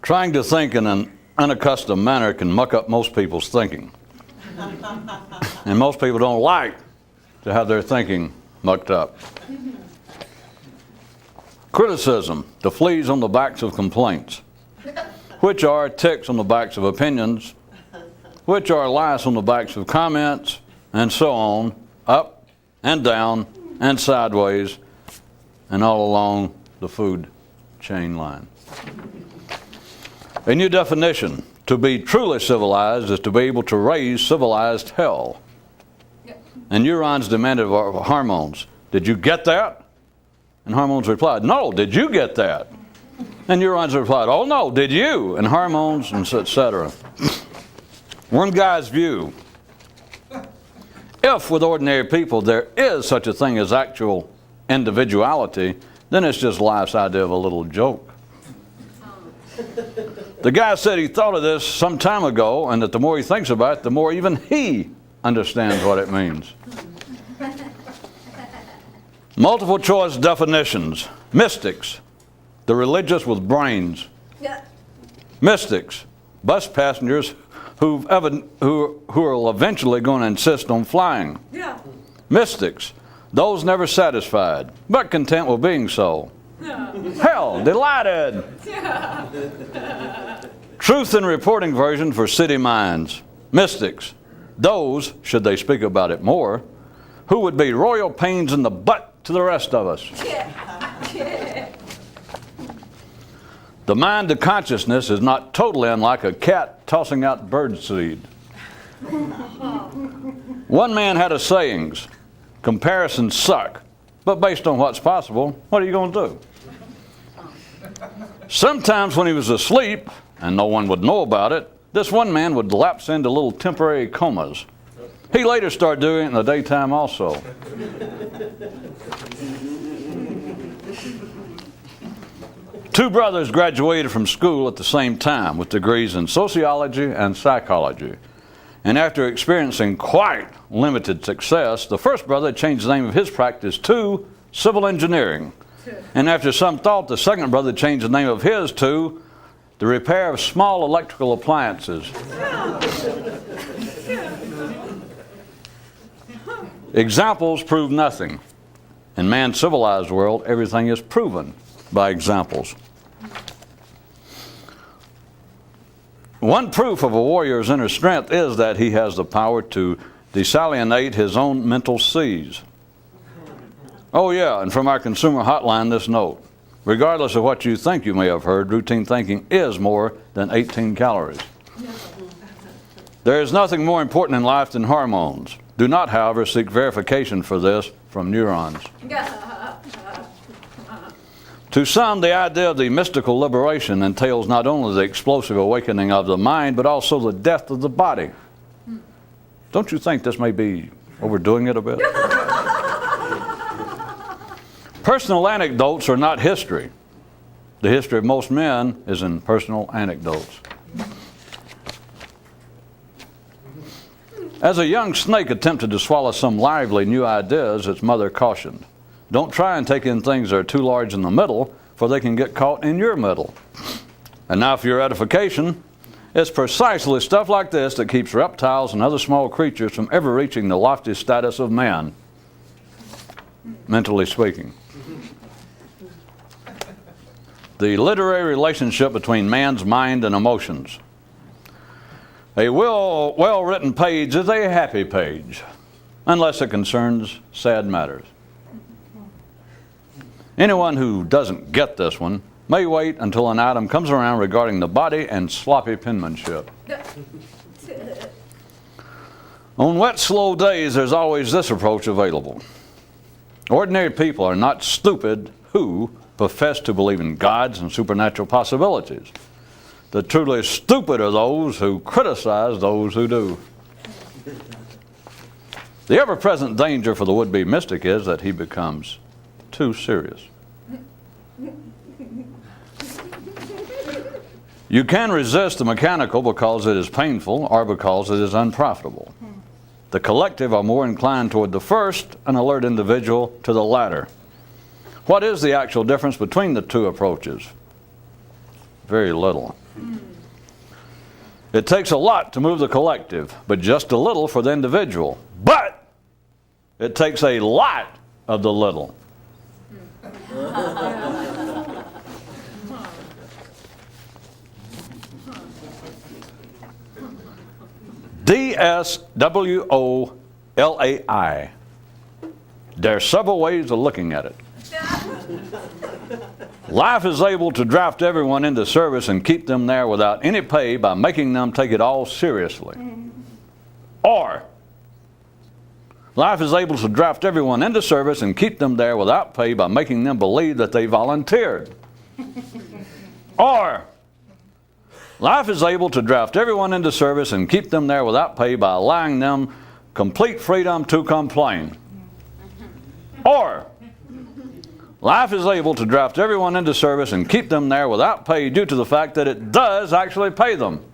Trying to think in an unaccustomed manner can muck up most people's thinking. And most people don't like to have their thinking mucked up. Criticism, the fleas on the backs of complaints, which are ticks on the backs of opinions, which are lice on the backs of comments, and so on, up and down and sideways, and all along the food chain line. A new definition: to be truly civilized is to be able to raise civilized hell. And neurons demanded of our hormones, did you get that? And hormones replied, no, did you get that? And neurons replied, oh no, did you? And hormones, and etc. One guy's view: if with ordinary people there is such a thing as actual individuality, then it's just life's idea of a little joke. The guy said he thought of this some time ago, and that the more he thinks about it, the more even he understands what it means. Multiple choice definitions. Mystics, the religious with brains. Yeah. Mystics, bus passengers who are eventually going to insist on flying. Yeah. Mystics, those never satisfied, but content with being so. Yeah. Hell, delighted. Yeah. Truth in reporting version for city minds. Mystics, those, should they speak about it more, who would be royal pains in the butt to the rest of us. Yeah. The mind to consciousness is not totally unlike a cat tossing out birdseed. One man had a sayings: comparisons suck, but based on what's possible, what are you going to do? Sometimes when he was asleep, and no one would know about it, this one man would lapse into little temporary comas. He later started doing it in the daytime also. Two brothers graduated from school at the same time with degrees in sociology and psychology. And after experiencing quite limited success, the first brother changed the name of his practice to civil engineering. And after some thought, the second brother changed the name of his to the repair of small electrical appliances. Examples prove nothing. In man's civilized world, everything is proven by examples. One proof of a warrior's inner strength is that he has the power to desalinate his own mental seas. Oh yeah, and from our consumer hotline, this note: regardless of what you think you may have heard, routine thinking is more than 18 calories. There is nothing more important in life than hormones. Do not, however, seek verification for this from neurons. To some, the idea of the mystical liberation entails not only the explosive awakening of the mind, but also the death of the body. Don't you think this may be overdoing it a bit? Personal anecdotes are not history. The history of most men is in personal anecdotes. As a young snake attempted to swallow some lively new ideas, its mother cautioned, don't try and take in things that are too large in the middle, for they can get caught in your middle. And now for your edification, it's precisely stuff like this that keeps reptiles and other small creatures from ever reaching the lofty status of man, mentally speaking. The literary relationship between man's mind and emotions. A well-written page is a happy page, unless it concerns sad matters. Anyone who doesn't get this one may wait until an item comes around regarding the body and sloppy penmanship. On wet, slow days, there's always this approach available. Ordinary people are not stupid who profess to believe in gods and supernatural possibilities. The truly stupid are those who criticize those who do. The ever-present danger for the would-be mystic is that he becomes too serious. You can resist the mechanical because it is painful or because it is unprofitable. The collective are more inclined toward the first, an alert individual to the latter. What is the actual difference between the two approaches? Very little. It takes a lot to move the collective, but just a little for the individual. But it takes a lot of the little. DSWOLAI. There are several ways of looking at it. Life is able to draft everyone into service and keep them there without any pay by making them take it all seriously. Or, life is able to draft everyone into service and keep them there without pay by making them believe that they volunteered. Or, life is able to draft everyone into service and keep them there without pay by allowing them complete freedom to complain. Or, life is able to draft everyone into service and keep them there without pay due to the fact that it does actually pay them.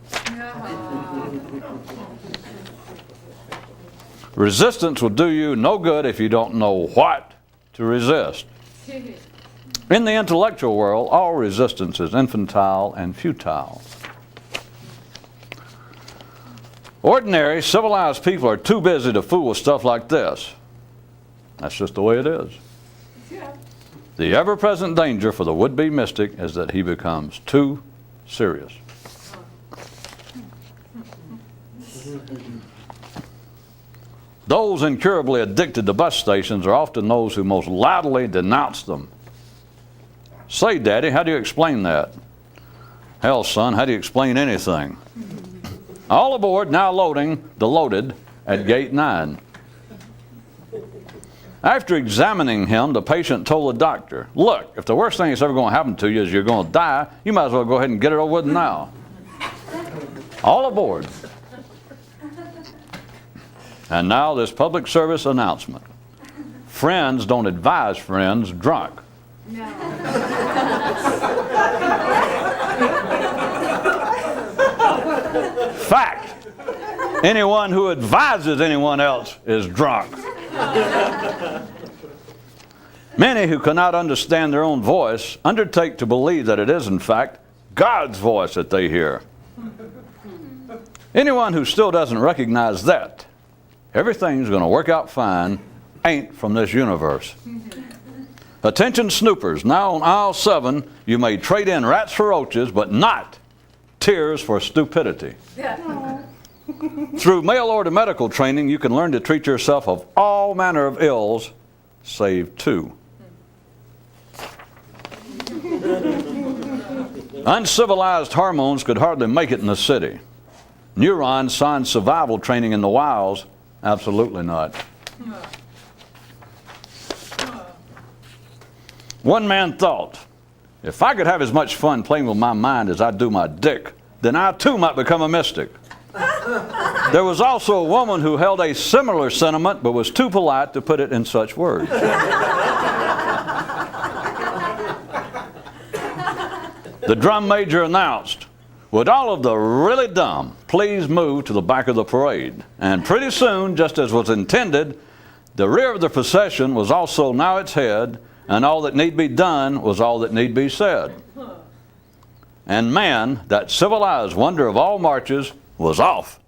Resistance will do you no good if you don't know what to resist. In the intellectual world, all resistance is infantile and futile. Ordinary, civilized people are too busy to fool with stuff like this. That's just the way it is. The ever-present danger for the would-be mystic is that he becomes too serious. Those incurably addicted to bus stations are often those who most loudly denounce them. Say, Daddy, how do you explain that? Hell, son, how do you explain anything? All aboard, now loading the loaded at gate 9. After examining him, the patient told the doctor, look, if the worst thing that's ever going to happen to you is you're going to die, you might as well go ahead and get it over with now. All aboard. And now this public service announcement. Friends don't advise friends drunk. No. Fact. Anyone who advises anyone else is drunk. Many who cannot understand their own voice undertake to believe that it is, in fact, God's voice that they hear. Anyone who still doesn't recognize that everything's going to work out fine ain't from this universe. Attention snoopers, now on aisle 7, you may trade in rats for roaches, but not tears for stupidity. Through mail-order medical training, you can learn to treat yourself of all manner of ills, save 2. Uncivilized hormones could hardly make it in the city. Neurons signed survival training in the wilds, absolutely not. One man thought, if I could have as much fun playing with my mind as I do my dick, then I too might become a mystic. There was also a woman who held a similar sentiment but was too polite to put it in such words. The drum major announced, would all of the really dumb please move to the back of the parade? And pretty soon, just as was intended, the rear of the procession was also now its head, and all that need be done was all that need be said. And man, that civilized wonder of all marches, was off.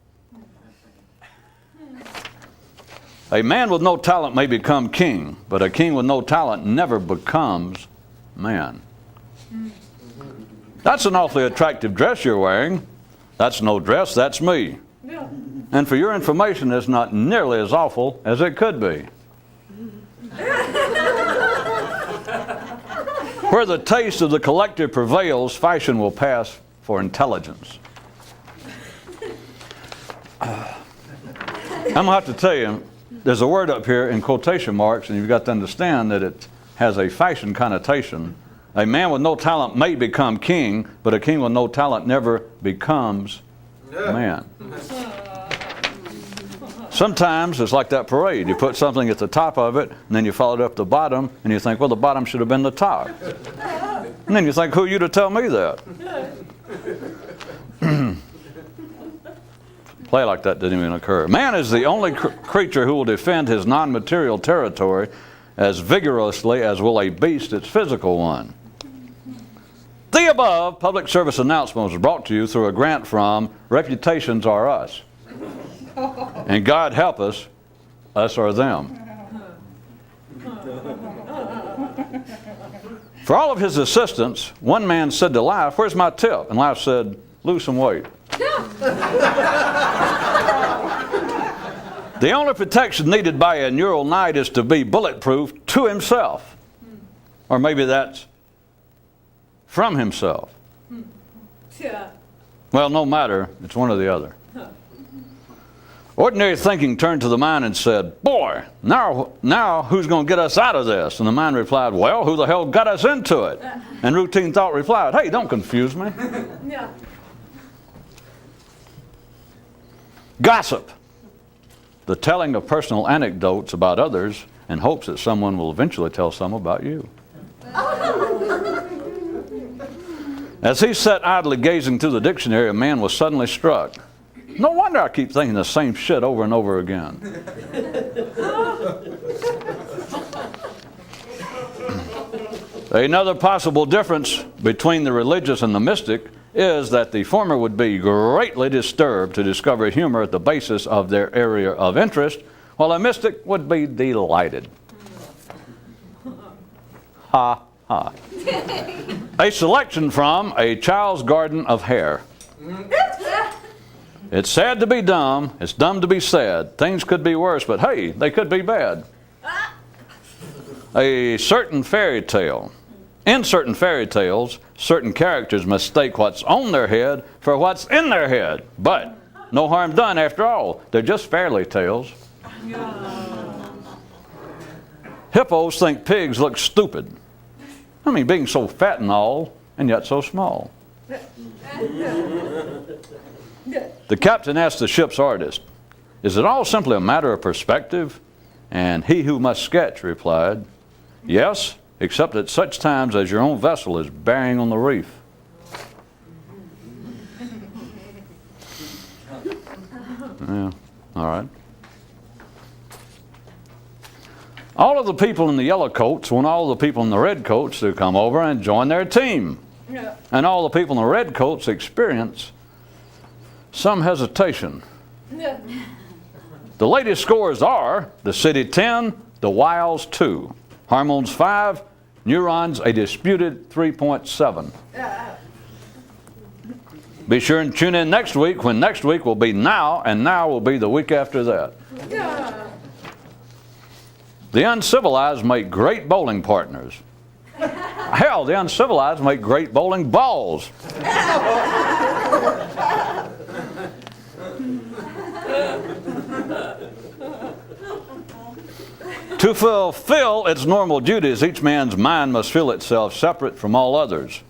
A man with no talent may become king, but a king with no talent never becomes man. That's an awfully attractive dress you're wearing. That's no dress, that's me. And for your information, it's not nearly as awful as it could be. Where the taste of the collective prevails, fashion will pass for intelligence. I'm going to have to tell you, there's a word up here in quotation marks, and you've got to understand that it has a fashion connotation. A man with no talent may become king, but a king with no talent never becomes man. Sometimes it's like that parade. You put something at the top of it, and then you follow it up the bottom, and you think, well, the bottom should have been the top. And then you think, who are you to tell me that? Play like that didn't even occur. Man is the only creature who will defend his non-material territory as vigorously as will a beast its physical one. The above public service announcement was brought to you through a grant from Reputations Are Us. And God help us or them. For all of his assistance, one man said to Life, "Where's my tip?" And Life said, "Lose some weight." The only protection needed by a neural knight is to be bulletproof to himself. Or maybe that's from himself. Well, no matter. It's one or the other. Ordinary thinking turned to the mind and said, "Boy, now who's going to get us out of this?" And the mind replied, "Well, who the hell got us into it?" And routine thought replied, "Hey, don't confuse me." Gossip. The telling of personal anecdotes about others in hopes that someone will eventually tell some about you. As he sat idly gazing through the dictionary, a man was suddenly struck. No wonder I keep thinking the same shit over and over again. Another possible difference between the religious and the mystic is that the former would be greatly disturbed to discover humor at the basis of their area of interest, while a mystic would be delighted. Ha ha. A selection from A Child's Garden of Hair. It's sad to be dumb. It's dumb to be sad. Things could be worse, but hey, they could be bad. A certain fairy tale. In certain fairy tales, certain characters mistake what's on their head for what's in their head. But no harm done after all. They're just fairy tales. Hippos think pigs look stupid. I mean, being so fat and all, and yet so small. The captain asked the ship's artist, "Is it all simply a matter of perspective?" And he who must sketch replied, "Yes, except at such times as your own vessel is bearing on the reef." Yeah, all right. All of the people in the yellow coats want all the people in the red coats to come over and join their team. And all the people in the red coats experience some hesitation. The latest scores are the city 10, the Wiles 2, hormones 5, neurons a disputed 3.7. Be sure and tune in next week, when next week will be now, and now will be the week after that. The uncivilized make great bowling partners. Hell, the uncivilized make great bowling balls. To fulfill its normal duties, each man's mind must feel itself separate from all others.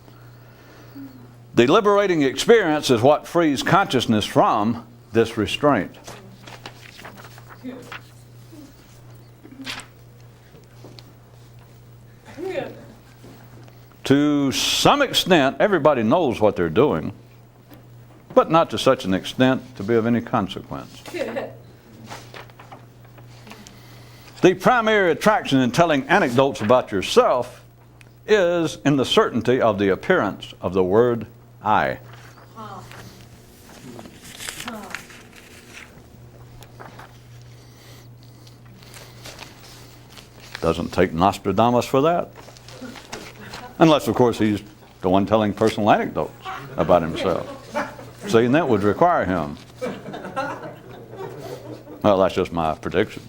The liberating experience is what frees consciousness from this restraint. To some extent, everybody knows what they're doing, but not to such an extent to be of any consequence. The primary attraction in telling anecdotes about yourself is in the certainty of the appearance of the word I. Doesn't take Nostradamus for that. Unless, of course, he's the one telling personal anecdotes about himself. See, and that would require him. Well, that's just my prediction.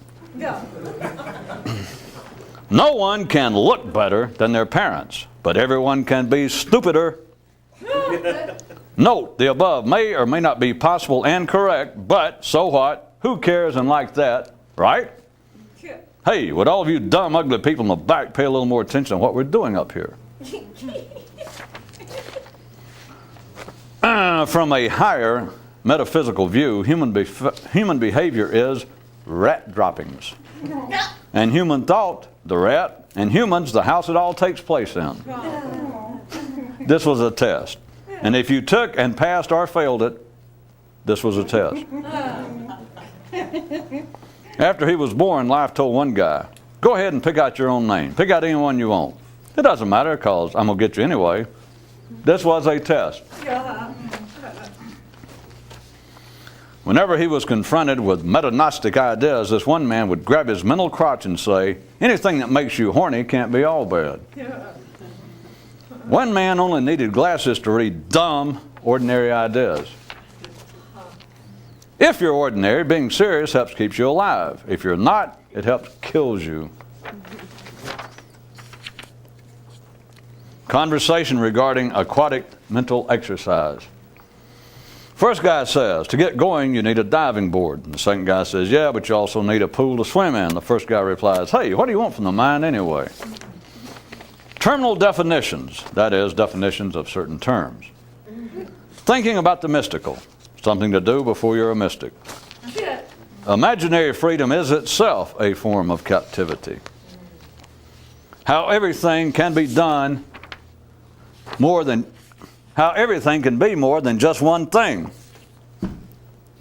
No one can look better than their parents, but everyone can be stupider. Note, the above may or may not be possible and correct, but so what? Who cares and like that, right? Hey, would all of you dumb, ugly people in the back pay a little more attention to what we're doing up here? From a higher metaphysical view, human behavior is rat droppings. And human thought, the rat, and humans, the house it all takes place in. This was a test. And if you took and passed or failed it, this was a test. After he was born, Life told one guy, "Go ahead and pick out your own name. Pick out anyone you want. It doesn't matter, because I'm going to get you anyway." This was a test. Whenever he was confronted with metagnostic ideas, this one man would grab his mental crotch and say, anything that makes you horny can't be all bad. One man only needed glasses to read dumb, ordinary ideas. If you're ordinary, being serious helps keep you alive. If you're not, it helps kills you. Conversation regarding aquatic mental exercise. First guy says, to get going, you need a diving board. And the second guy says, yeah, but you also need a pool to swim in. The first guy replies, hey, what do you want from the mind anyway? Terminal definitions, that is, definitions of certain terms. Thinking about the mystical, something to do before you're a mystic. Imaginary freedom is itself a form of captivity. How everything can be more than just one thing.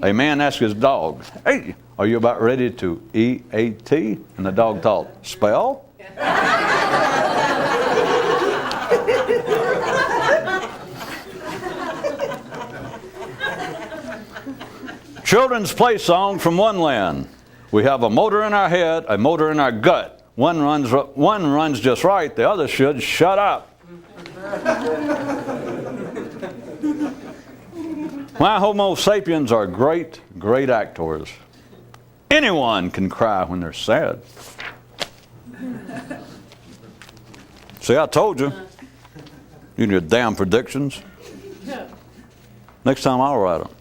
A man asked his dog, hey, are you about ready to eat? And the dog thought, spell? Children's play song from one land. We have a motor in our head, a motor in our gut. One runs just right, the other should shut up. Why Homo sapiens are great, great actors. Anyone can cry when they're sad. See, I told you. You and your damn predictions. Next time I'll write them.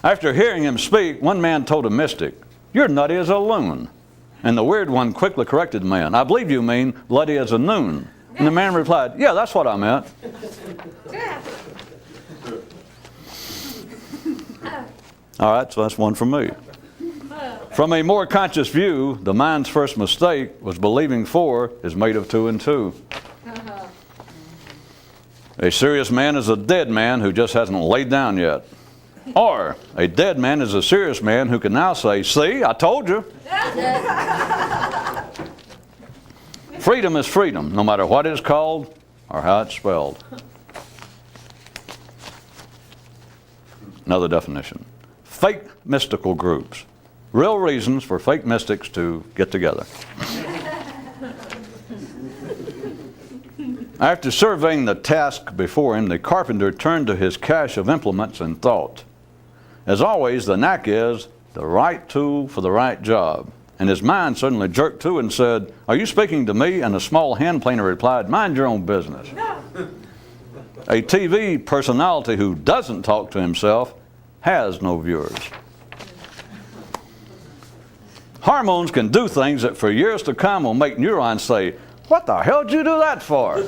After hearing him speak, one man told a mystic, you're nutty as a loon. And the weird one quickly corrected the man, I believe you mean bloody as a noon. And the man replied, yeah, that's what I meant. All right, so that's one from me. From a more conscious view, the mind's first mistake was believing 4 is made of 2 and 2. A serious man is a dead man who just hasn't laid down yet. Or a dead man is a serious man who can now say, see, I told you. Freedom is freedom, no matter what it's called or how it's spelled. Another definition. Fake mystical groups. Real reasons for fake mystics to get together. After surveying the task before him, the carpenter turned to his cache of implements and thought. As always, the knack is the right tool for the right job. And his mind suddenly jerked to and said, are you speaking to me? And the small hand planer replied, mind your own business. A TV personality who doesn't talk to himself has no viewers. Hormones can do things that for years to come will make neurons say, what the hell did you do that for?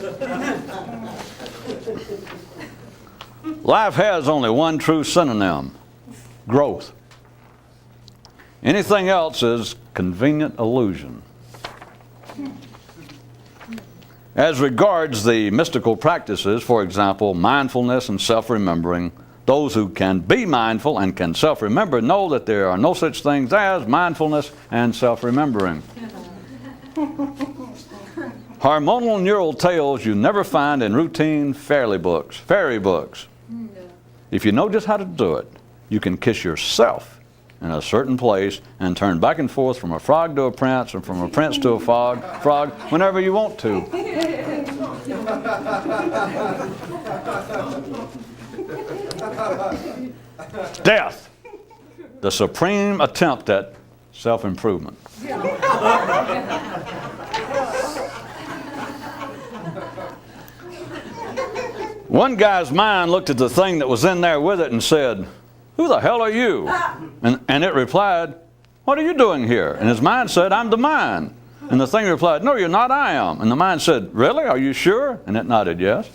Life has only one true synonym, growth. Anything else is convenient illusion. As regards the mystical practices, for example, mindfulness and self-remembering, those who can be mindful and can self-remember know that there are no such things as mindfulness and self-remembering. Hormonal neural tales you never find in routine fairy books. If you know just how to do it, you can kiss yourself in a certain place and turn back and forth from a frog to a prince and from a prince to a frog whenever you want to. Death, the supreme attempt at self-improvement. One guy's mind looked at the thing that was in there with it and said, who the hell are you? And it replied, what are you doing here? And his mind said, I'm the mind. And the thing replied, no, you're not, I am. And the mind said, really? Are you sure? And it nodded, yes.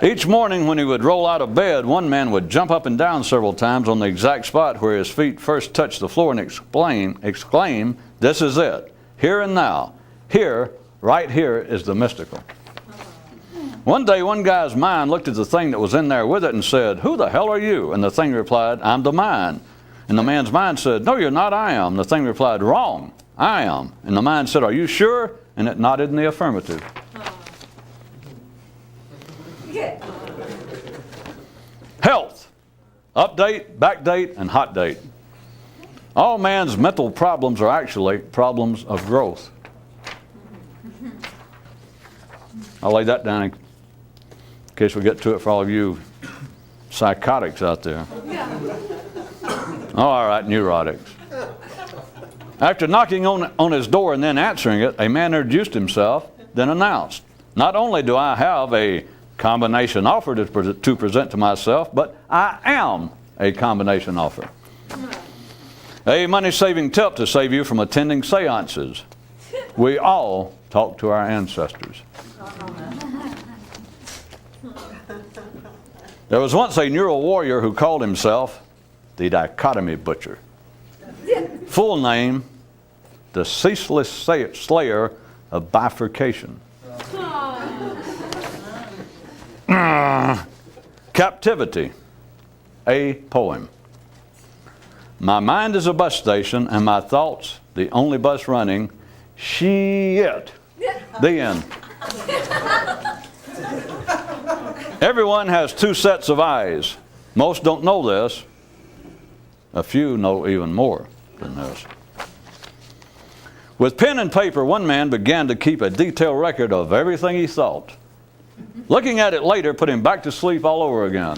Each morning when he would roll out of bed, one man would jump up and down several times on the exact spot where his feet first touched the floor and exclaim, this is it, here and now. Here, right here is the mystical. One day, one guy's mind looked at the thing that was in there with it and said, who the hell are you? And the thing replied, I'm the mind. And the man's mind said, no, you're not, I am. The thing replied, wrong, I am. And the mind said, are you sure? And it nodded in the affirmative. Health. Update, backdate, and hot date. All man's mental problems are actually problems of growth. I'll lay that down in case we get to it for all of you psychotics out there. All right, neurotics. After knocking on his door and then answering it, a man introduced himself, then announced, "Not only do I have a combination offer to present to myself, but I am a combination offer. A money-saving tip to save you from attending seances. We all talk to our ancestors." There was once a neural warrior who called himself the dichotomy butcher. Full name, the ceaseless slayer of bifurcation. Captivity, a poem. My mind is a bus station and my thoughts the only bus running. Shit. The end. Everyone has two sets of eyes. Most don't know this. A few know even more than this. With pen and paper, one man began to keep a detailed record of everything he thought. Looking at it later put him back to sleep all over again.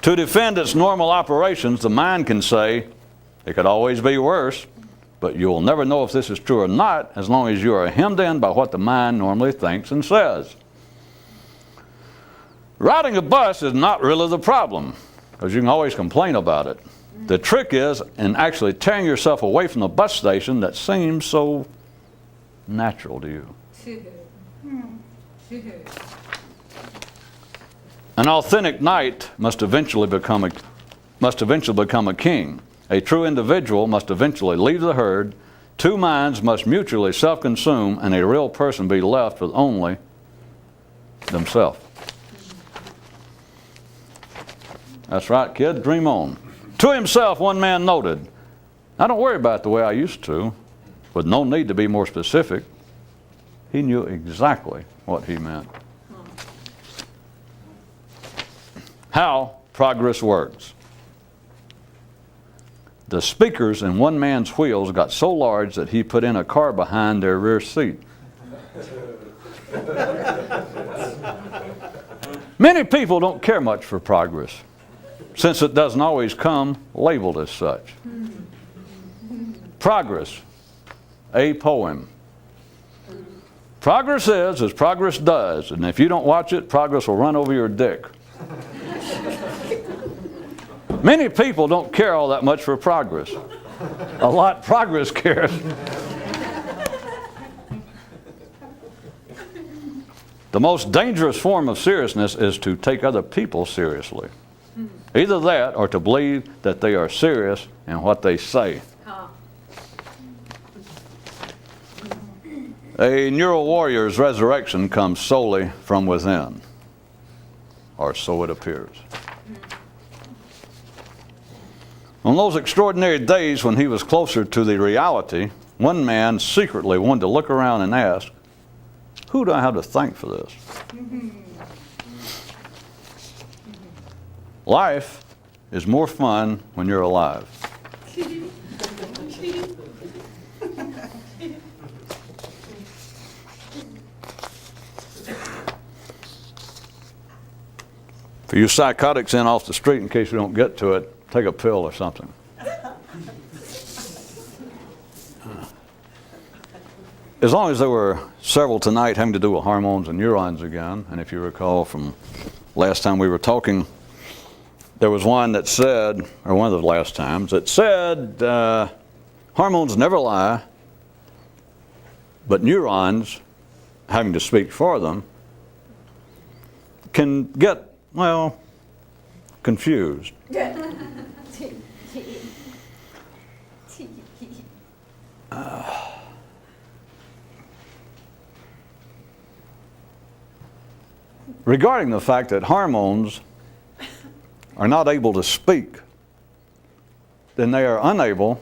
To defend its normal operations, the mind can say, it could always be worse, but you'll never know if this is true or not as long as you are hemmed in by what the mind normally thinks and says. Riding a bus is not really the problem, because you can always complain about it. The trick is in actually tearing yourself away from the bus station that seems so natural to you. An authentic knight must eventually become a king. A true individual must eventually leave the herd. Two minds must mutually self-consume, and a real person be left with only themselves. That's right, kid. Dream on. To himself, one man noted, "I don't worry about it the way I used to," with no need to be more specific. He knew exactly what he meant. How progress works. The speakers in one man's wheels got so large that he put in a car behind their rear seat. Many people don't care much for progress, since it doesn't always come labeled as such. Progress, a poem. Progress is as progress does, and if you don't watch it, progress will run over your dick. Many people don't care all that much for progress. A lot progress cares. The most dangerous form of seriousness is to take other people seriously. Either that or to believe that they are serious in what they say. A neural warrior's resurrection comes solely from within, or so it appears. On those extraordinary days when he was closer to the reality, one man secretly wanted to look around and ask, who do I have to thank for this? Life is more fun when you're alive. For you psychotics in off the street, in case we don't get to it, take a pill or something. As long as there were several tonight having to do with hormones and neurons again, and if you recall from last time we were talking, there was one that said, or one of the last times, that said hormones never lie, but neurons, having to speak for them, can get, well, confused. Regarding the fact that hormones are not able to speak, then they are unable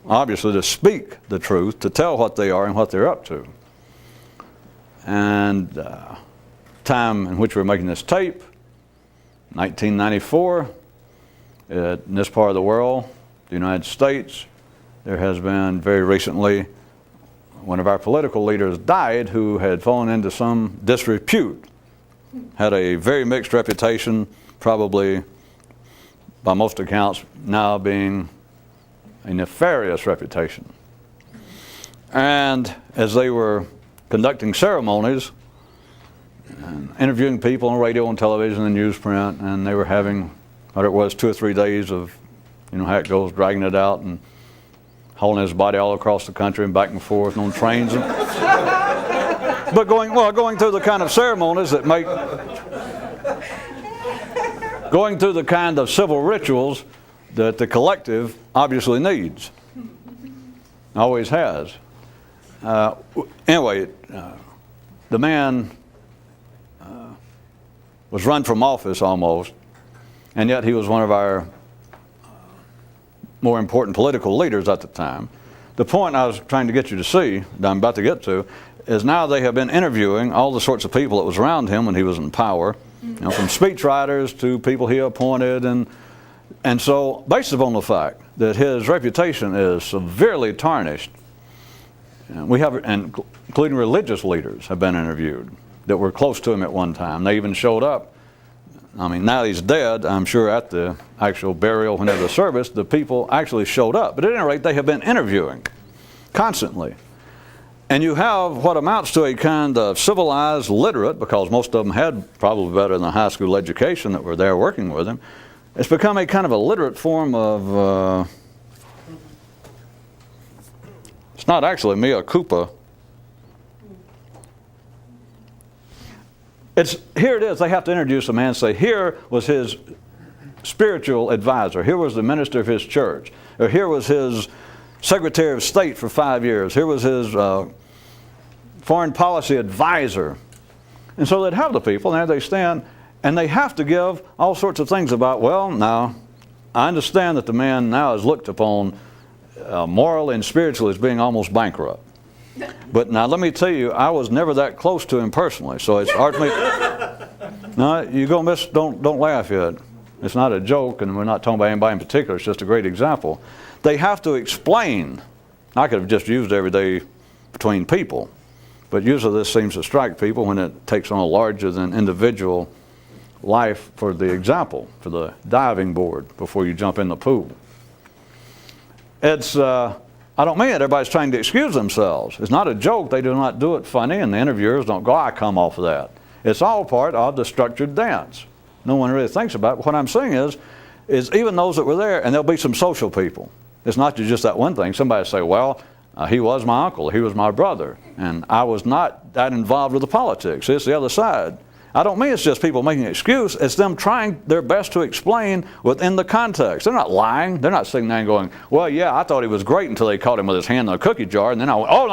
obviously, to speak the truth, to tell what they are and what they're up to. And time in which we're making this tape, 1994, in this part of the world, the United States, there has been very recently one of our political leaders died who had fallen into some disrepute, had a very mixed reputation, probably by most accounts now being a nefarious reputation. And as they were conducting ceremonies and interviewing people on radio and television and newsprint, and they were having, whatever it was, 2 or 3 days of, you know how it goes, dragging it out and hauling his body all across the country and back and forth on trains. But going through the kind of ceremonies that make, going through the kind of civil rituals that the collective obviously needs, always has. Anyway, the man was run from office almost, and yet he was one of our more important political leaders at the time. The point I was trying to get you to see, that I'm about to get to, is now they have been interviewing all the sorts of people that was around him when he was in power, you know, from speechwriters to people he appointed, and so based upon the fact that his reputation is severely tarnished, we have, and including religious leaders have been interviewed that were close to him at one time. They even showed up. I mean, now he's dead, I'm sure at the actual burial, whenever the service, the people actually showed up. But at any rate, they have been interviewing constantly. And you have what amounts to a kind of civilized, literate, because most of them had probably better than a high school education that were there working with him. It's become a kind of a literate form of, it's not actually mea culpa. Here it is, they have to introduce a man and say, here was his spiritual advisor, here was the minister of his church, or here was his Secretary of State for 5 years, here was his foreign policy advisor. And so they'd have the people, and there they stand, and they have to give all sorts of things about, well, now, I understand that the man now is looked upon morally and spiritually as being almost bankrupt. But now let me tell you, I was never that close to him personally, so it's hard for me. No, you're gonna miss. Don't laugh yet. It's not a joke, and we're not talking about anybody in particular. It's just a great example. They have to explain. I could have just used every day between people, but usually this seems to strike people when it takes on a larger than individual life for the example, for the diving board before you jump in the pool. It's. I don't mean it. Everybody's trying to excuse themselves. It's not a joke. They do not do it funny, and the interviewers don't go, I come off of that. It's all part of the structured dance. No one really thinks about it. But what I'm saying is even those that were there, and there'll be some social people. It's not just that one thing. Somebody will say, well, he was my uncle, he was my brother, and I was not that involved with the politics. It's the other side. I don't mean it's just people making an excuse. It's them trying their best to explain within the context. They're not lying. They're not sitting there and going, well, yeah, I thought he was great until they caught him with his hand in a cookie jar, and then I went, oh,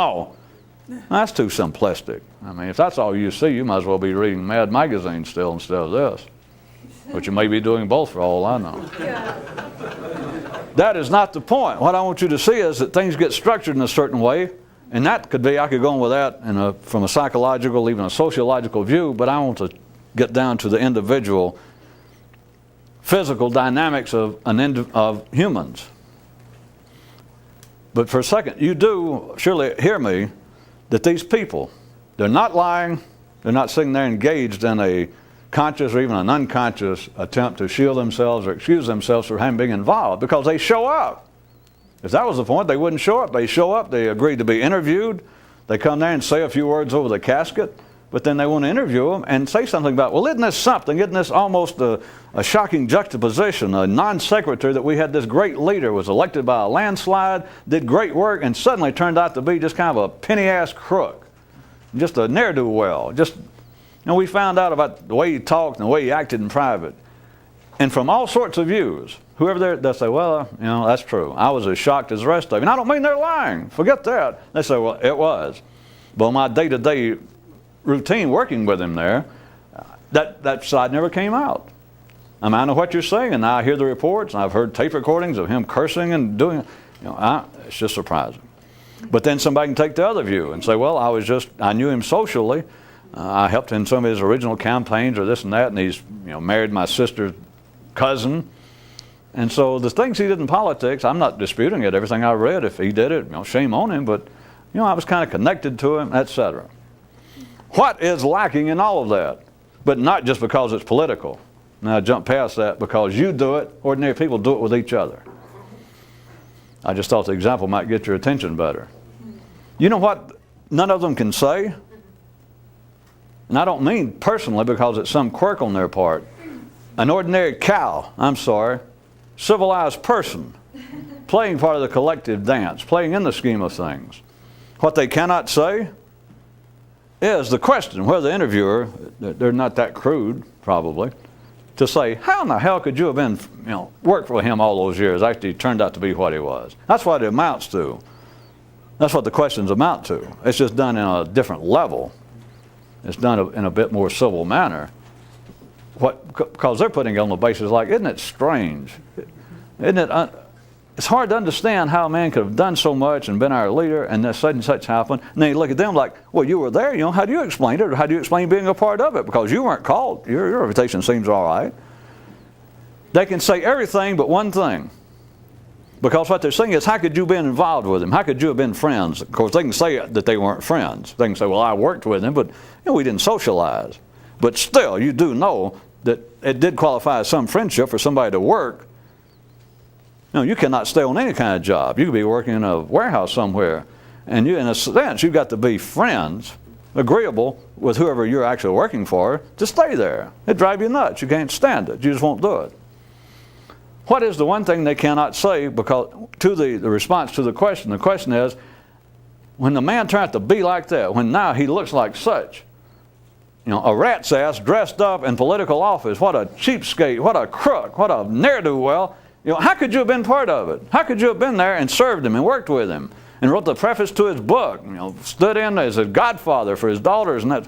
no. That's too simplistic. I mean, if that's all you see, you might as well be reading Mad Magazine still instead of this. But you may be doing both for all I know. Yeah. That is not the point. What I want you to see is that things get structured in a certain way. And that could be, I could go on with that from a psychological, even a sociological view, but I want to get down to the individual physical dynamics of humans. But for a second, you do surely hear me that these people, they're not lying, they're not sitting there engaged in a conscious or even an unconscious attempt to shield themselves or excuse themselves for having been involved, because they show up. If that was the point, they wouldn't show up. They show up, they agree to be interviewed, they come there and say a few words over the casket, but then they want to interview them and say something about, well, isn't this something? Isn't this almost a shocking juxtaposition, a non sequitur that we had this great leader, was elected by a landslide, did great work, and suddenly turned out to be just kind of a penny-ass crook, just a ne'er-do-well. Just, we found out about the way he talked and the way he acted in private. And from all sorts of views, whoever there, they'll say, well, that's true. I was as shocked as the rest of you. And I don't mean they're lying. Forget that. They say, well, it was. But my day-to-day routine working with him there, that side never came out. I mean, I know what you're saying, and I hear the reports, and I've heard tape recordings of him cursing and doing, It's just surprising. But then somebody can take the other view and say, well, I knew him socially. I helped in some of his original campaigns or this and that, and he's married my sister's cousin. And so the things he did in politics, I'm not disputing it. Everything I read, if he did it, shame on him. But I was kind of connected to him, etc. What is lacking in all of that? But not just because it's political. Now jump past that because you do it. Ordinary people do it with each other. I just thought the example might get your attention better. You know what none of them can say? And I don't mean personally because it's some quirk on their part. An ordinary cow, civilized person, playing part of the collective dance, playing in the scheme of things. What they cannot say is the question, where the interviewer, they're not that crude probably, to say, how in the hell could you have been, worked for him all those years? Actually, he turned out to be what he was. That's what it amounts to. That's what the questions amount to. It's just done in a different level. It's done in a bit more civil manner. Because they're putting it on the basis like, isn't it strange? Isn't it? It's hard to understand how a man could have done so much and been our leader and then such and such happened. And then you look at them like, well, you were there, how do you explain it? Or how do you explain being a part of it? Because you weren't called. Your reputation seems all right. They can say everything but one thing. Because what they're saying is, how could you have been involved with him? How could you have been friends? Of course, they can say that they weren't friends. They can say, well, I worked with him, but we didn't socialize. But still, you do know that it did qualify as some friendship for somebody to work. You cannot stay on any kind of job. You could be working in a warehouse somewhere, and in a sense, you've got to be friends, agreeable with whoever you're actually working for, to stay there. It'd drive you nuts. You can't stand it. You just won't do it. What is the one thing they cannot say? Because to the response to the question is, when the man turned out to be like that, when now he looks like such, a rat's ass dressed up in political office, what a cheapskate, what a crook, what a ne'er-do-well. How could you have been part of it? How could you have been there and served him and worked with him and wrote the preface to his book, stood in as a godfather for his daughters and that?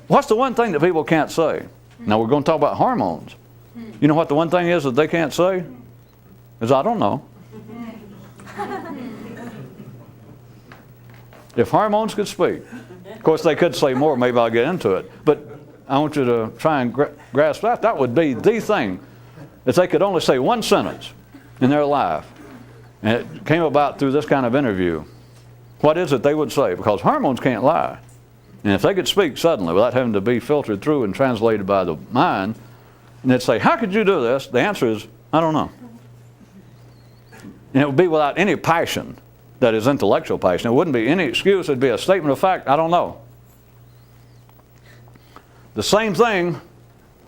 What's the one thing that people can't say? Now we're going to talk about hormones. You know what the one thing is that they can't say? Is I don't know. If hormones could speak. Of course they could say more, maybe I'll get into it. But I want you to try and grasp that. That would be the thing. If they could only say one sentence in their life, and it came about through this kind of interview, what is it they would say? Because hormones can't lie. And if they could speak suddenly without having to be filtered through and translated by the mind, and they'd say, how could you do this? The answer is, I don't know. And it would be without any passion, that is intellectual passion. It wouldn't be any excuse. It would be a statement of fact, I don't know. The same thing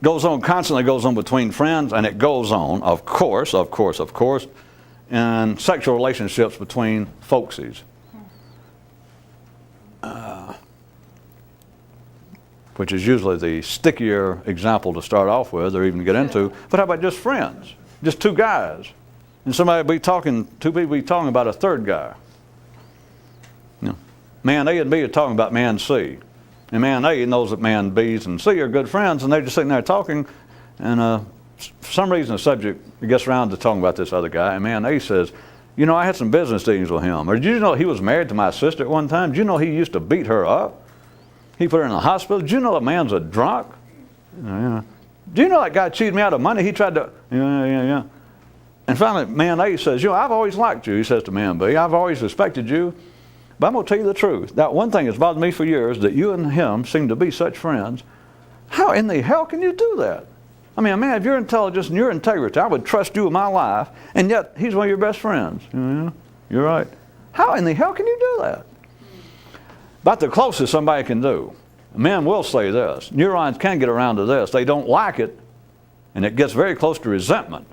constantly goes on between friends, and it goes on, of course, in sexual relationships between folksies. Which is usually the stickier example to start off with or even to get into. But how about just friends? Just two guys. And two people be talking about a third guy. Man A and B are talking about man C. And man A knows that man B and C are good friends, and they're just sitting there talking, and for some reason the subject gets around to talking about this other guy, and man A says, I had some business dealings with him. Or did you know he was married to my sister at one time? Did you know he used to beat her up? He put her in the hospital. Did you know the man's a drunk? Yeah. Do you know that guy cheated me out of money? He tried to, yeah. And finally, man A says, I've always liked you, he says to man B. I've always respected you. But I'm going to tell you the truth. That one thing that's bothered me for years, that you and him seem to be such friends. How in the hell can you do that? I mean, man, if your intelligence and your integrity, I would trust you with my life, and yet he's one of your best friends. Yeah, you're right. How in the hell can you do that? About the closest somebody can do. Men will say this. Neurons can get around to this. They don't like it, and it gets very close to resentment.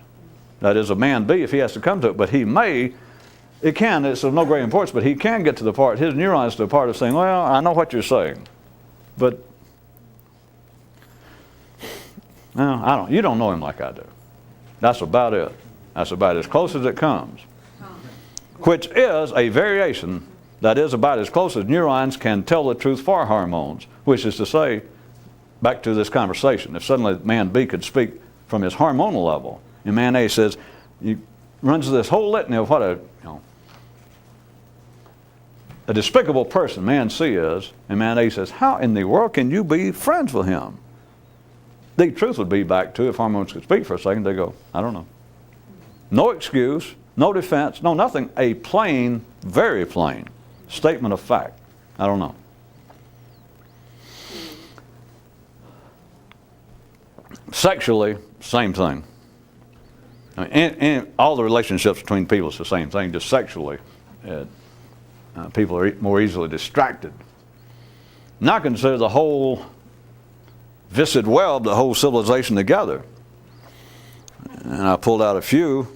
That is, a man B, if he has to come to it, but he may. It's of no great importance, but he can get to the part, his neurons to the part of saying, well, I know what you're saying, but you don't know him like I do. That's about it. That's about as close as it comes. Which is a variation that is about as close as neurons can tell the truth for hormones, which is to say, back to this conversation, if suddenly man B could speak from his hormonal level, and man A says, he runs this whole litany of what a despicable person, man C is, and man A says, how in the world can you be friends with him? The truth would be back to, if hormones could speak for a second, they go, I don't know. No excuse, no defense, no nothing. A plain, very plain statement of fact. I don't know. Sexually, same thing. I mean, and all the relationships between people is the same thing, just sexually. People are more easily distracted. Now consider the whole viscid web, the whole civilization together. And I pulled out a few.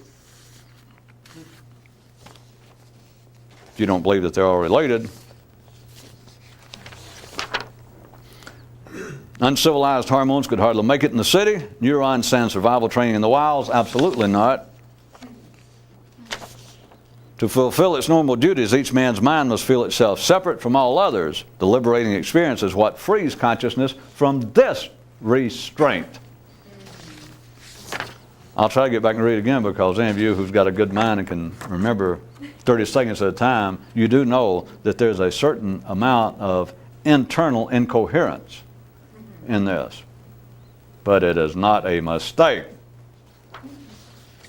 If you don't believe that they're all related. Uncivilized hormones could hardly make it in the city. Neurons send survival training in the wilds. Absolutely not. To fulfill its normal duties, each man's mind must feel itself separate from all others. The liberating experience is what frees consciousness from this restraint. I'll try to get back and read it again, because any of you who's got a good mind and can remember 30 seconds at a time, you do know that there's a certain amount of internal incoherence in this. But it is not a mistake.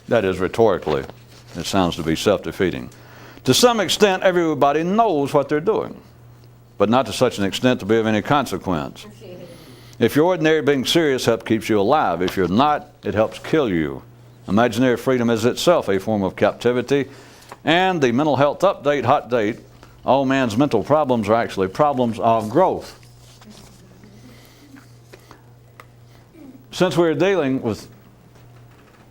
That is rhetorically. It sounds to be self-defeating. To some extent, everybody knows what they're doing, but not to such an extent to be of any consequence. If you're ordinary, being serious helps keep you alive. If you're not, it helps kill you. Imaginary freedom is itself a form of captivity. And the mental health update, hot date, all man's mental problems are actually problems of growth. Since we're dealing with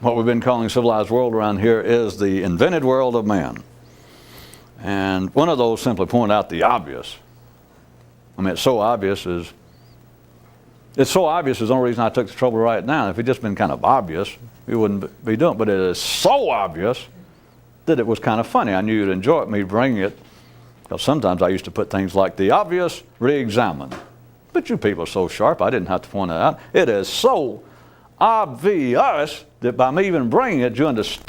what we've been calling civilized world around here is the invented world of man. And one of those simply pointed out the obvious. I mean, it's so obvious is the only reason I took the trouble to write it down. If it just been kind of obvious, we wouldn't be doing it. But it is so obvious that it was kind of funny. I knew you'd enjoy it, me bringing it, because sometimes I used to put things like the obvious re-examined. But you people are so sharp, I didn't have to point it out. It is so obvious that by me even bringing it, you understand,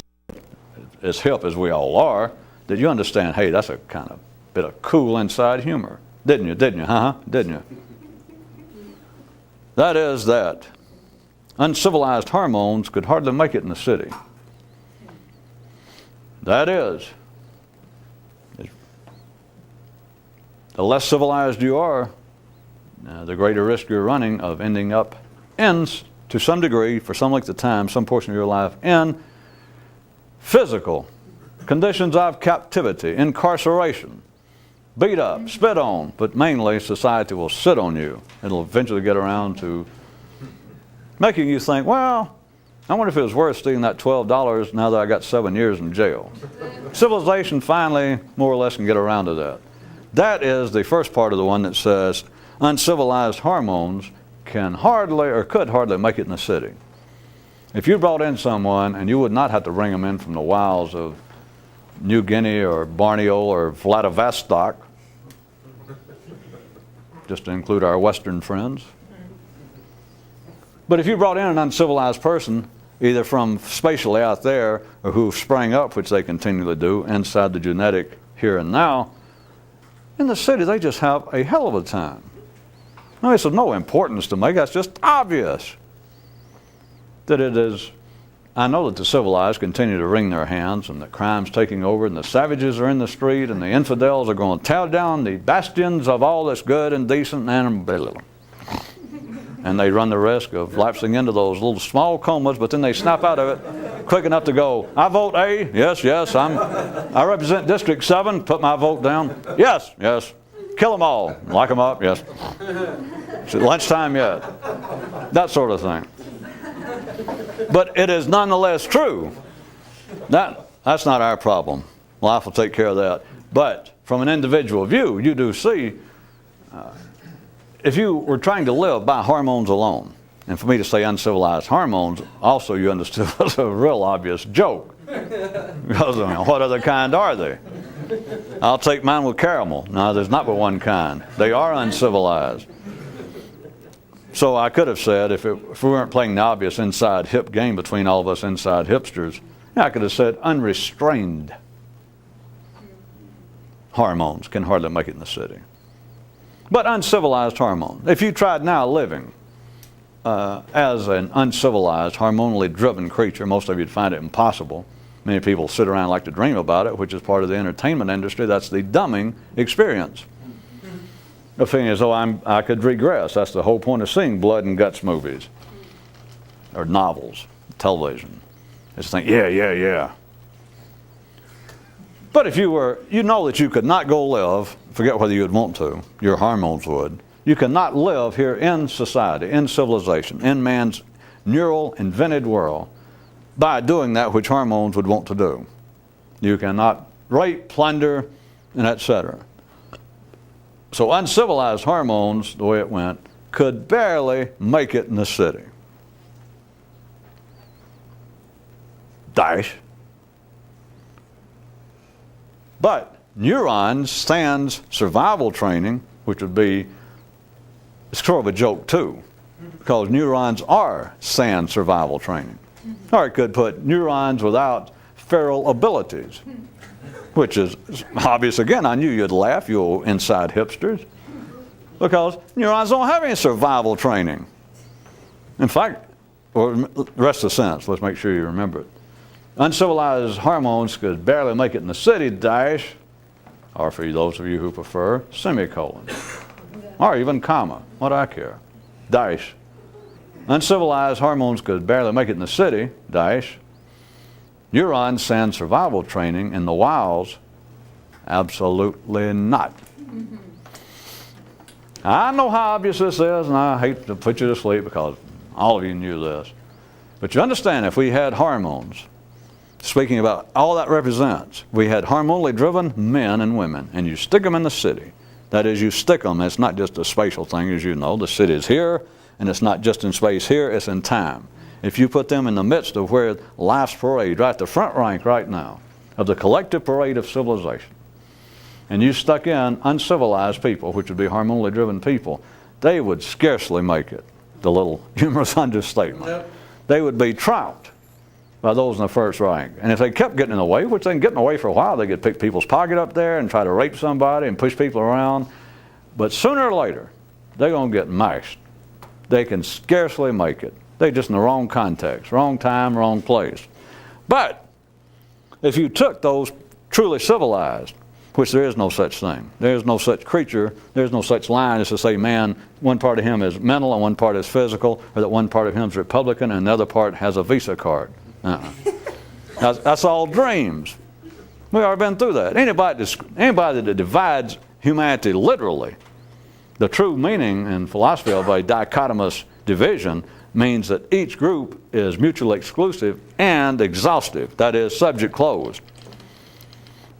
as hip as we all are, that you understand, hey, that's a kind of bit of cool inside humor. Didn't you? Didn't you? That is that uncivilized hormones could hardly make it in the city. That is, the less civilized you are, the greater risk you're running of ending up to some degree, for some length of time, some portion of your life, in physical conditions of captivity, incarceration, beat up, spit on, but mainly society will sit on you. It'll eventually get around to making you think, well, I wonder if it was worth stealing that $12 now that I got 7 years in jail. Civilization finally, more or less, can get around to that. That is the first part of the one that says uncivilized hormones can hardly or could hardly make it in the city. If you brought in someone, and you would not have to bring them in from the wilds of New Guinea or Borneo or Vladivostok, just to include our Western friends. But if you brought in an uncivilized person, either from spatially out there or who sprang up, which they continually do, inside the genetic here and now, in the city they just have a hell of a time. I mean, it's of no importance to me. That's just obvious that it is. I know that the civilized continue to wring their hands, and that crime's taking over, and the savages are in the street, and the infidels are going to tear down the bastions of all that's good and decent and and they run the risk of lapsing into those little small comas, but then they snap out of it quick enough to go, I vote A, yes, I represent District 7, put my vote down, yes, kill them all, lock them up, yes. It's lunchtime yet, that sort of thing. But it is nonetheless true. That's not our problem. Life will take care of that. But from an individual view, you do see, if you were trying to live by hormones alone, and for me to say uncivilized hormones, also you understood was a real obvious joke. Because I mean, what other kind are they? I'll take mine with caramel. No, there's not but one kind. They are uncivilized. So I could have said, if we weren't playing the obvious inside hip game between all of us inside hipsters, I could have said unrestrained. hormones can hardly make it in the city. But uncivilized hormones. If you tried now living as an uncivilized, hormonally driven creature, most of you'd find it impossible. Many people sit around and like to dream about it, which is part of the entertainment industry. That's the dumbing experience. The thing is, I could regress. That's the whole point of seeing blood and guts movies or novels, television. It's think, yeah. But if you know that you could not go live, forget whether you would want to, your hormones would. You cannot live here in society, in civilization, in man's neural invented world by doing that which hormones would want to do. You cannot rape, plunder, and etc. So uncivilized hormones, the way it went, could barely make it in the city. Dash. But neurons sans survival training, which would be sort of a joke too, because neurons are sans survival training. Or it could put neurons without feral abilities, which is obvious. Again, I knew you'd laugh, you inside hipsters, because neurons don't have any survival training. In fact, or the rest of the sentence, let's make sure you remember it. Uncivilized hormones could barely make it in the city, dash, or for those of you who prefer, semicolon, or even comma, what do I care, dash. Uncivilized hormones could barely make it in the city, dash. Neurons sans survival training in the wilds, absolutely not. I know how obvious this is, and I hate to put you to sleep because all of you knew this. But you understand, if we had hormones, speaking about all that represents, we had hormonally driven men and women, and you stick them in the city. That is, you stick them. It's not just a spatial thing, as you know. The city is here, and it's not just in space here, it's in time. If you put them in the midst of where life's parade, right, the front rank right now, of the collective parade of civilization, and you stuck in uncivilized people, which would be hormonally driven people, they would scarcely make it. The little humorous understatement. Yep. They would be trout by those in the first rank. And if they kept getting in the way, which they can get in the way for a while, they could pick people's pocket up there and try to rape somebody and push people around. But sooner or later, they're going to get mashed. They can scarcely make it. They're just in the wrong context, wrong time, wrong place. But if you took those truly civilized, which there is no such thing, there is no such creature, there's no such line as to say man, one part of him is mental and one part is physical, or that one part of him is Republican and the other part has a Visa card. That's all dreams. We've already been through that. Anybody that divides humanity literally, the true meaning in philosophy of a dichotomous division means that each group is mutually exclusive and exhaustive. That is, subject closed.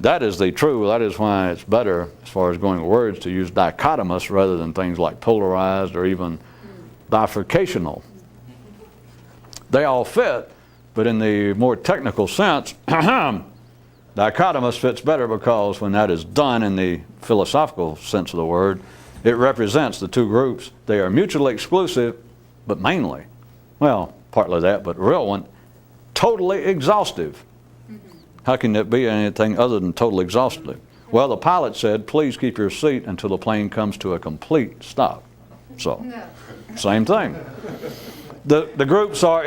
That is why it's better, as far as going with words, to use dichotomous rather than things like polarized or even bifurcational. They all fit, but in the more technical sense, dichotomous fits better because when that is done in the philosophical sense of the word, it represents the two groups. They are mutually exclusive, but mainly, well, partly that, but the real one, totally exhaustive. How can it be anything other than totally exhaustive? Well, the pilot said, please keep your seat until the plane comes to a complete stop. So, same thing. The groups are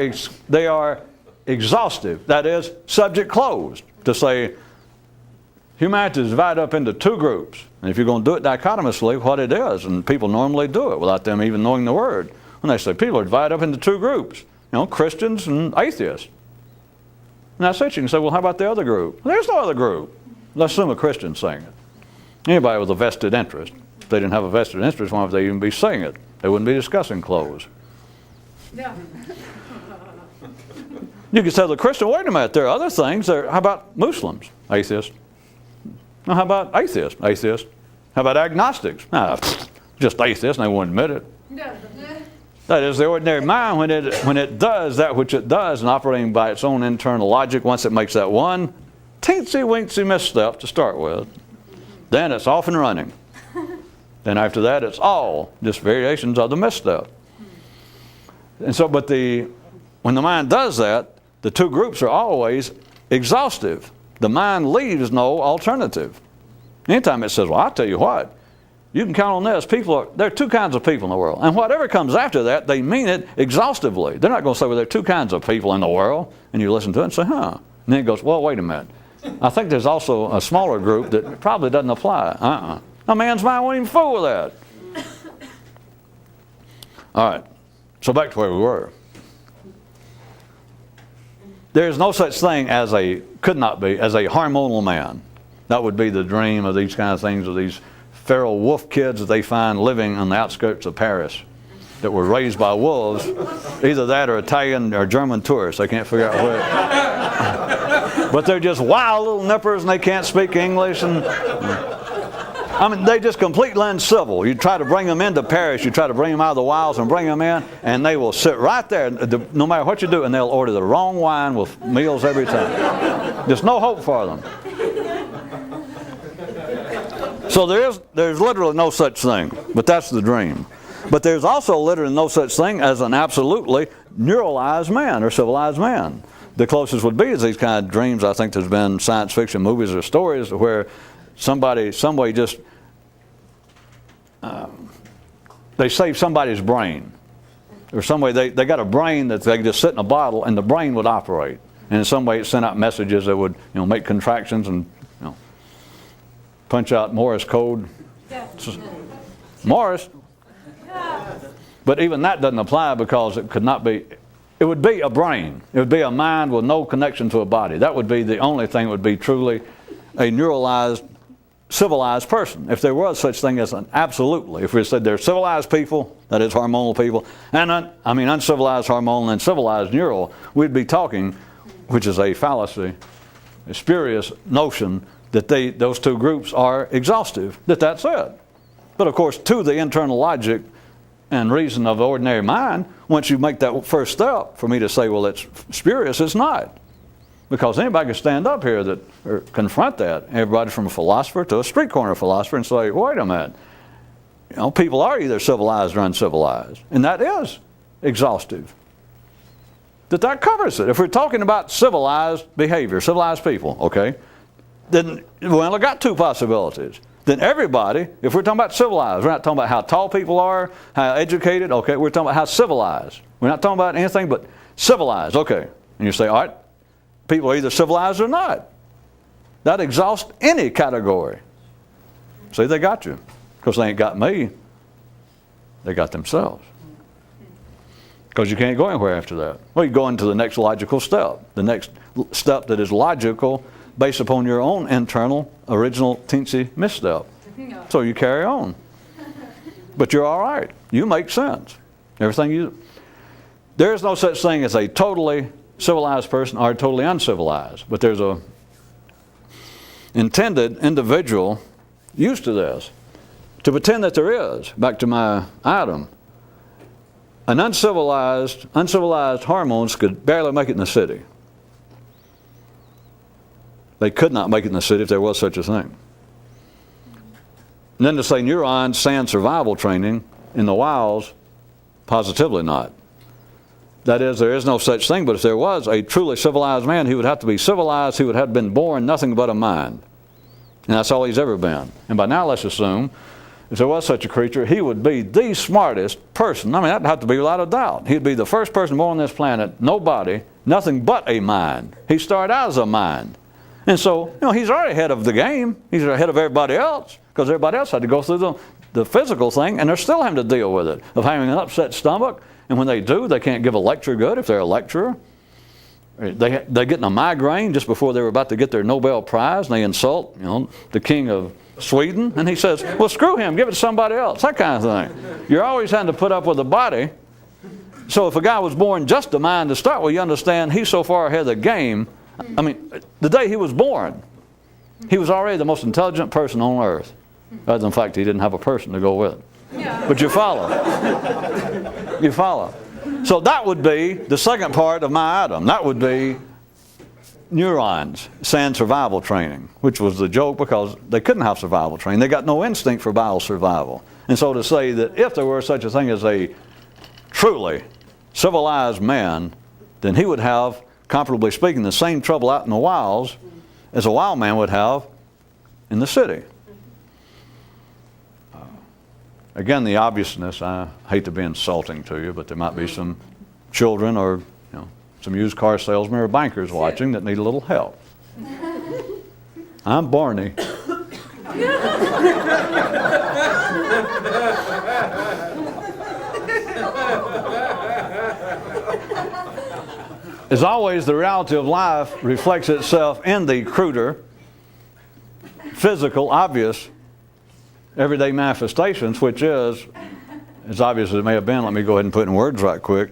exhaustive. That is, subject closed. To say, humanity is divided up into two groups. And if you're going to do it dichotomously, what it is, and people normally do it without them even knowing the word. When they say people are divided up into two groups, Christians and atheists. And that's it. You can say, well, how about the other group? There's no other group. Let's assume a Christian's saying it. Anybody with a vested interest. If they didn't have a vested interest, why would they even be saying it? They wouldn't be discussing clothes. No. You could tell the Christian, wait a minute, there are other things. How about Muslims? Atheists. Now, how about atheists? Atheists. How about agnostics? Just atheists, and they won't admit it. No. That is, the ordinary mind, when it does that which it does and operating by its own internal logic, once it makes that one teensy-weensy misstep to start with, then it's off and running. Then after that, it's all just variations of the misstep. And so, but when the mind does that, the two groups are always exhaustive. The mind leaves no alternative. Anytime it says, well, I'll tell you what, you can count on this. There are two kinds of people in the world. And whatever comes after that, they mean it exhaustively. They're not going to say, well, there are two kinds of people in the world. And you listen to it and say, huh. And then it goes, well, wait a minute. I think there's also a smaller group that probably doesn't apply. A man's mind won't even fool with that. All right. So back to where we were. There is no such thing as could not be, as a hormonal man. That would be the dream of these kind of things, of these feral wolf kids that they find living on the outskirts of Paris that were raised by wolves. Either that or Italian or German tourists. They can't figure out where. But they're just wild little nippers and they can't speak English. And I mean, they just completely uncivil. You try to bring them into Paris, you try to bring them out of the wilds and bring them in, and they will sit right there, no matter what you do, and they'll order the wrong wine with meals every time. There's no hope for them. So there's literally no such thing, but that's the dream. But there's also literally no such thing as an absolutely neuralized man or civilized man. The closest would be is these kind of dreams. I think there's been science fiction movies or stories where somebody, some way just, they save somebody's brain. Or some way they got a brain that they could just sit in a bottle and the brain would operate. And in some way it sent out messages that would, make contractions and, punch out Morse code. Morse. But even that doesn't apply because it could not be, it would be a brain. It would be a mind with no connection to a body. That would be the only thing that would be truly a neuralized, civilized person. If there was such thing as an absolutely, if we said they're civilized people, that is hormonal people, and uncivilized hormonal and civilized neural, we'd be talking, which is a fallacy, a spurious notion that those two groups are exhaustive, that's it. But of course, to the internal logic and reason of the ordinary mind, once you make that first step, for me to say, well, it's spurious, it's not. Because anybody can stand up here or confront that. Everybody from a philosopher to a street corner philosopher and say, wait a minute. People are either civilized or uncivilized. And that is exhaustive. That covers it. If we're talking about civilized behavior, civilized people, okay, then we only got two possibilities. Then everybody, if we're talking about civilized, we're not talking about how tall people are, how educated, okay, we're talking about how civilized. We're not talking about anything but civilized, okay. And you say, all right, people are either civilized or not. That exhausts any category. See, they got you. Because they ain't got me. They got themselves. Because you can't go anywhere after that. Well, you go into the next logical step. The next step that is logical based upon your own internal, original, teensy misstep. So you carry on. But you're all right. You make sense. There is no such thing as a totally civilized person or totally uncivilized. But there's a intended individual used to this. To pretend that there is, back to my item, an uncivilized hormones could barely make it in the city. They could not make it in the city if there was such a thing. And then to say neurons stand survival training in the wilds, positively not. That is, there is no such thing, but if there was a truly civilized man, he would have to be civilized, he would have been born nothing but a mind. And that's all he's ever been. And by now let's assume, if there was such a creature, he would be the smartest person. That'd have to be without a doubt. He'd be the first person born on this planet, no body, nothing but a mind. He started out as a mind. And so, he's already ahead of the game. He's ahead of everybody else because everybody else had to go through the physical thing, and they're still having to deal with it, of having an upset stomach. And when they do, they can't give a lecture good if they're a lecturer. They're getting a migraine just before they were about to get their Nobel Prize, and they insult, the king of Sweden. And he says, well, screw him, give it to somebody else, that kind of thing. You're always having to put up with the body. So if a guy was born just a mind to start with, you understand he's so far ahead of the game. The day he was born, he was already the most intelligent person on earth. Other than the fact he didn't have a person to go with it. Yeah. But you follow. You follow. So that would be the second part of my item. That would be neurons, sand survival training, which was the joke because they couldn't have survival training. They got no instinct for bio-survival. And so to say that if there were such a thing as a truly civilized man, then he would have, comparably speaking, the same trouble out in the wilds as a wild man would have in the city. Again, the obviousness, I hate to be insulting to you, but there might be some children or some used car salesmen or bankers watching that need a little help. I'm Barney. As always, the reality of life reflects itself in the cruder, physical, obvious, everyday manifestations, which is, as obvious as it may have been, let me go ahead and put it in words right quick.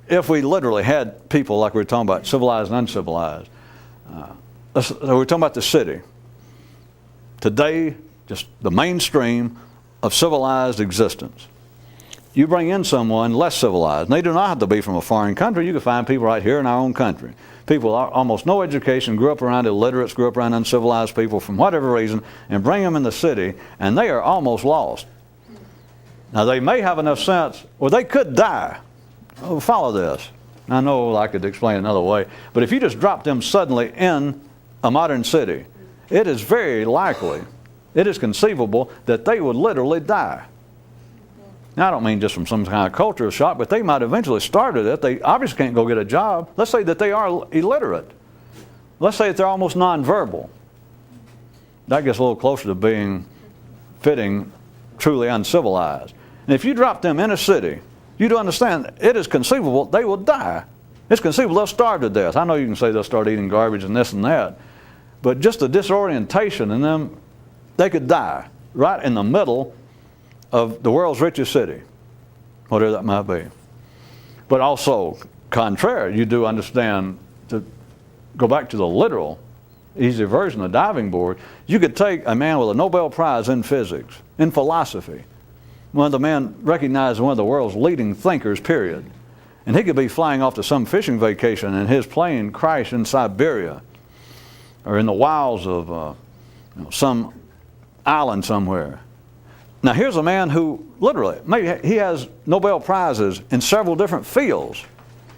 If we literally had people like we were talking about, civilized and uncivilized, we're talking about the city. Today, just the mainstream of civilized existence. You bring in someone less civilized, and they do not have to be from a foreign country. You can find people right here in our own country. People with almost no education, grew up around illiterates, grew up around uncivilized people from whatever reason, and bring them in the city, and they are almost lost. Now, they may have enough sense, or they could die. Oh, follow this. I know I could explain it another way, but if you just drop them suddenly in a modern city, it is very likely, it is conceivable that they would literally die. Now, I don't mean just from some kind of cultural shock, but they might eventually start at it. They obviously can't go get a job. Let's say that they are illiterate. Let's say that they're almost nonverbal. That gets a little closer to being fitting, truly uncivilized. And if you drop them in a city, you do understand it is conceivable they will die. It's conceivable they'll starve to death. I know you can say they'll start eating garbage and this and that, but just the disorientation in them, they could die right in the middle of the world's richest city, whatever that might be. But also, contrary, you do understand, to go back to the literal, easy version of the diving board, you could take a man with a Nobel Prize in physics, in philosophy, one of the men recognized as one of the world's leading thinkers, period. And he could be flying off to some fishing vacation and his plane crash in Siberia or in the wilds of some island somewhere. Now, here's a man who literally, maybe he has Nobel Prizes in several different fields.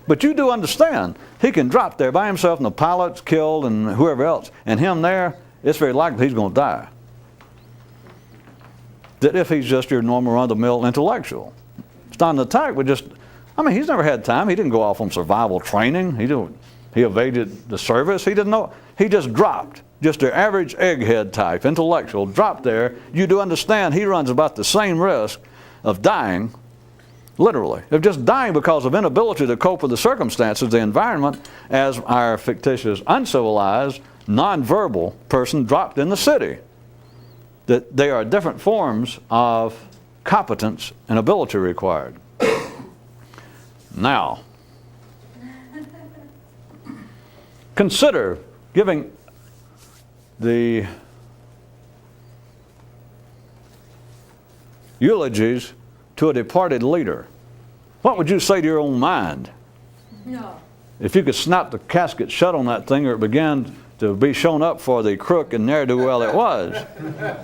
But you do understand, he can drop there by himself and the pilot's killed and whoever else, and him there, it's very likely he's going to die. That if he's just your normal run-of-the-mill intellectual. It's not an attack, but just, he's never had time. He didn't go off on survival training. He evaded the service. He didn't know. He just dropped. Just your average egghead type, intellectual, dropped there. You do understand he runs about the same risk of dying, literally, of just dying because of inability to cope with the circumstances, the environment, as our fictitious, uncivilized, nonverbal person dropped in the city. That they are different forms of competence and ability required. Now, consider giving the eulogies to a departed leader. What would you say to your own mind? No. If you could snap the casket shut on that thing, or it began to be shown up for the crook and ne'er-do-well it was,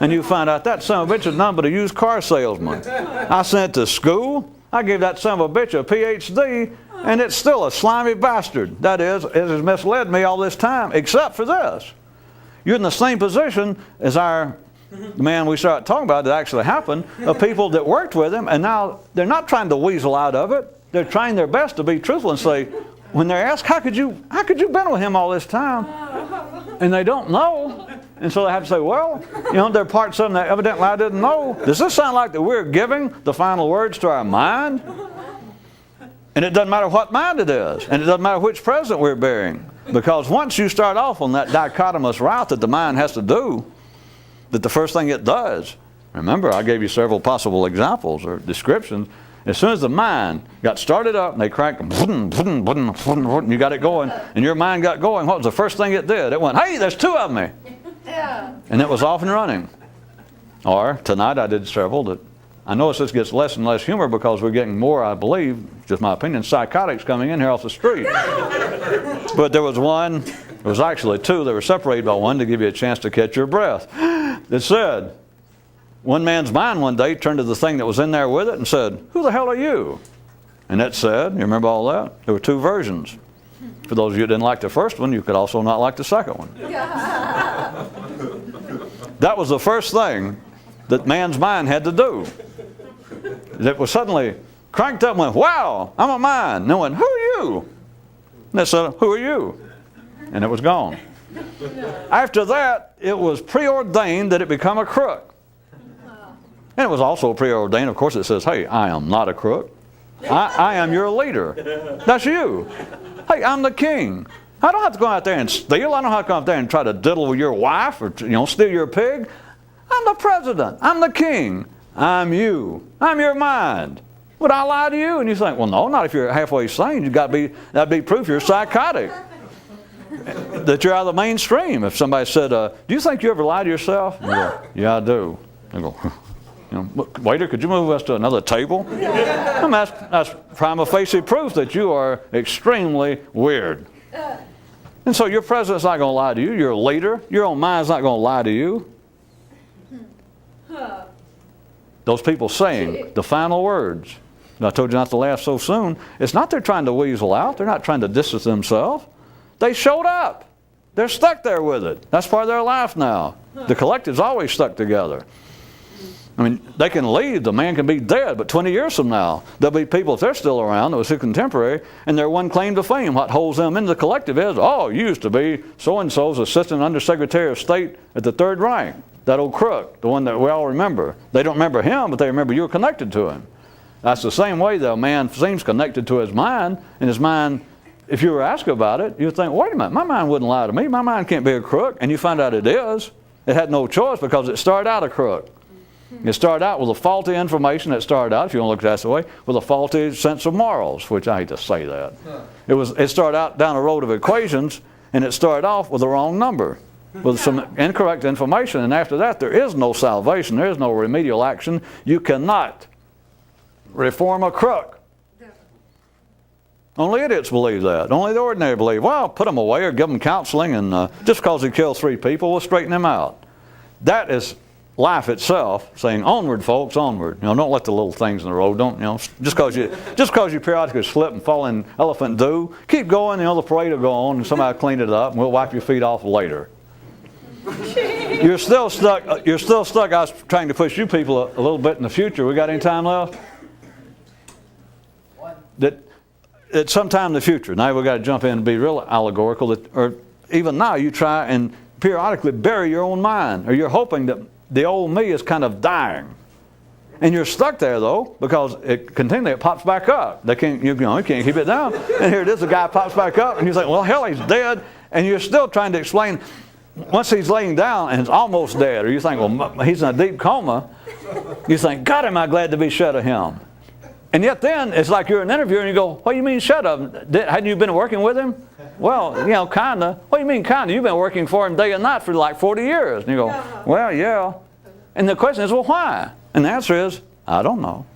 and you find out that son of a bitch is none but a used car salesman. I sent to school, I gave that son of a bitch a PhD, and it's still a slimy bastard. That is, it has misled me all this time, except for this. You're in the same position as the man we started talking about that actually happened, of people that worked with him, and now they're not trying to weasel out of it. They're trying their best to be truthful and say, when they're asked, how could you been with him all this time? And they don't know. And so they have to say, well, there are parts of them that evidently I didn't know. Does this sound like that we're giving the final words to our mind? And it doesn't matter what mind it is. And it doesn't matter which president we're burying. Because once you start off on that dichotomous route that the mind has to do, that the first thing it does, remember I gave you several possible examples or descriptions, as soon as the mind got started up and they cranked, and you got it going, and your mind got going, what was the first thing it did? It went, hey, there's two of me. Yeah. And it was off and running. Or tonight I did several that I notice this gets less and less humor because we're getting more, I believe, just my opinion, psychotics coming in here off the street. But there was one, there was actually two that were separated by one to give you a chance to catch your breath. That said, one man's mind one day turned to the thing that was in there with it and said, who the hell are you? And it said, you remember all that? There were two versions. For those of you who didn't like the first one, you could also not like the second one. That was the first thing that man's mind had to do. that was suddenly cranked up and went, wow, I'm a mind. And I went, who are you? And they said, who are you? And it was gone. After that, it was preordained that it become a crook. And it was also preordained, of course, it says, hey, I am not a crook. I am your leader. That's you. Hey, I'm the king. I don't have to go out there and steal. I don't have to go out there and try to diddle with your wife or steal your pig. I'm the president. I'm the king. I'm you. I'm your mind. Would I lie to you? And you think, well, no, not if you're halfway sane. That'd be proof you're psychotic. That you're out of the mainstream. If somebody said, do you think you ever lie to yourself? You go, yeah, I do. They go, waiter, could you move us to another table? And that's prima facie proof that you are extremely weird. And so your president's not going to lie to you. Your leader, your own mind's not going to lie to you. Those people saying the final words. And I told you not to laugh so soon. It's not they're trying to weasel out. They're not trying to distance themselves. They showed up. They're stuck there with it. That's part of their life now. The collective's always stuck together. I mean, they can leave, the man can be dead, but 20 years from now, there'll be people, if they're still around, that was his contemporary, and their one claim to fame, what holds them in the collective is, oh, you used to be so-and-so's assistant undersecretary of state at the Third Reich, that old crook, the one that we all remember. They don't remember him, but they remember you were connected to him. That's the same way that a man seems connected to his mind, and his mind, if you were asked about it, you'd think, wait a minute, my mind wouldn't lie to me. My mind can't be a crook. And you find out it is. It had no choice because it started out a crook. It started out with a faulty information. It started out, if you want to look at it that way, with a faulty sense of morals, which I hate to say that. It started out down a road of equations, and it started off with the wrong number, with some incorrect information. And after that, there is no salvation. There is no remedial action. You cannot reform a crook. Only idiots believe that. Only the ordinary believe, well, put him away or give him counseling, and just because he killed 3 people, we'll straighten him out. That is life itself, saying, onward, folks, onward. Don't let the little things in the road. Don't, just because you periodically slip and fall in elephant dew, keep going. The parade will go on, and somebody will clean it up, and we'll wipe your feet off later. You're still stuck. I was trying to push you people a little bit in the future. We got any time left? That at some time in the future, now we've got to jump in and be real allegorical, or even now you try and periodically bury your own mind, or you're hoping that the old me is kind of dying. And you're stuck there though, because it continually pops back up. You can't keep it down. And here it is, the guy pops back up, and you think, well, hell, he's dead. And you're still trying to explain, once he's laying down and he's almost dead, or you think, well, he's in a deep coma, you think, God, am I glad to be shut of him. And yet then, it's like you're an interviewer and you go, what do you mean shut of him? Hadn't you been working with him? Well, kind of. What do you mean kind of? You've been working for him day and night for like 40 years. And you go, well, yeah. And the question is, well, why? And the answer is, I don't know.